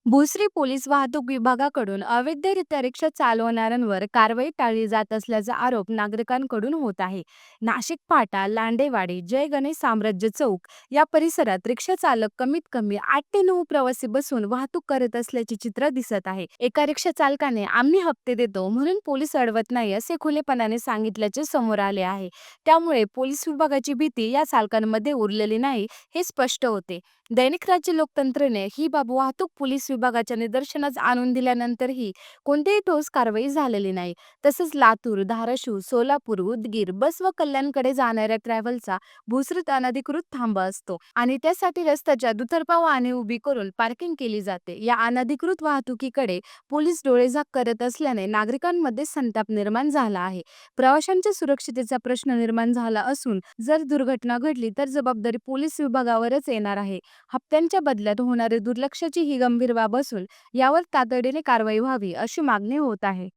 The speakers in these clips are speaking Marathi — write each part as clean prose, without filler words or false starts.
भोसरी पोलीस वाहतूक विभागाकडून अवैधरित्या रिक्षा चालवणाऱ्यांवर कारवाई टाळली जात असल्याचा आरोप नागरिकांकडून होत आहे. नाशिक फाटा, लांडेवाडी, जय गणेश साम्राज्य चौक या परिसरात रिक्षा चालक कमीत कमी 8 ते 9 प्रवासी बसून वाहतूक करत असल्याचे चित्र दिसत आहे. एका रिक्षा चालकाने आम्ही हप्ते देतो म्हणून पोलीस अडवत नाही असे खुलेपणाने सांगितल्याचे समोर आले आहे. त्यामुळे पोलीस विभागाची भीती या चालकांमध्ये उरलेली नाही हे स्पष्ट होते. दैनिक राज्य लोकतंत्रने ही बाब वाहतूक पोलीस विभागाच्या निदर्शनास आणून दिल्यानंतरही कोणतीही ठोस कारवाई झालेली नाही. तसंच लातूर, धाराशिव, सोलापूर, उदगीर बस व कल्याणकडे जाणाऱ्या ट्रॅव्हलचा भोसरीत अनधिकृत थांबा असतो आणि त्यासाठी रस्त्याच्या दुतर्फा वाहने उभी करून पार्किंग केली जाते. या अनधिकृत वाहतुकीकडे पोलीस डोळेझाक करत असल्याने नागरिकांमध्ये संताप निर्माण झाला आहे. प्रवाशांच्या सुरक्षितेचा प्रश्न निर्माण झाला असून जर दुर्घटना घडली तर जबाबदारी पोलीस विभागावरच येणार आहे. हप्त्यांच्या बदल्यात होणारे दुर्लक्षाची ही गंभीर बाब असून यावर तातडीने कारवाई व्हावी अशी मागणी होत आहे.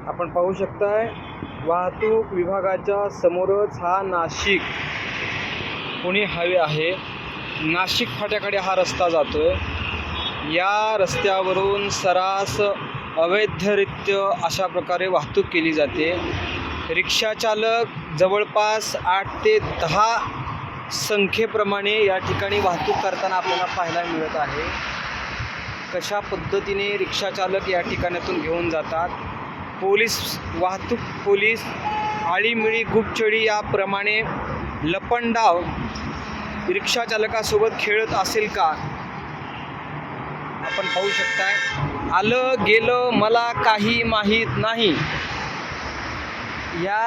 आपण पाहू शकताय वाहतूक विभागाच्या समोरच हा नाशिक पुणे हायवे आहे. नाशिक फाट्याकडे हा रस्ता जातोय. या रस्त्यावरून सरास अवैधरित्या अशा प्रकारे वाहतूक केली जाते. रिक्षाचालक जवळपास 8 ते 10 संख्येप्रमाणे या ठिकाणी वाहतूक करताना आपल्याला पाहायला मिळत आहे. कशा पद्धतीने रिक्षाचालक या ठिकाणातून घेऊन जातात. वाहतूक पोलीस आळीमिळी गुपचडी याप्रमाणे लपंडाव रिक्षाचालकासोबत खेळत असेल का आपण पाहू शकताय. आलं गेलं मला काही माहीत नाही या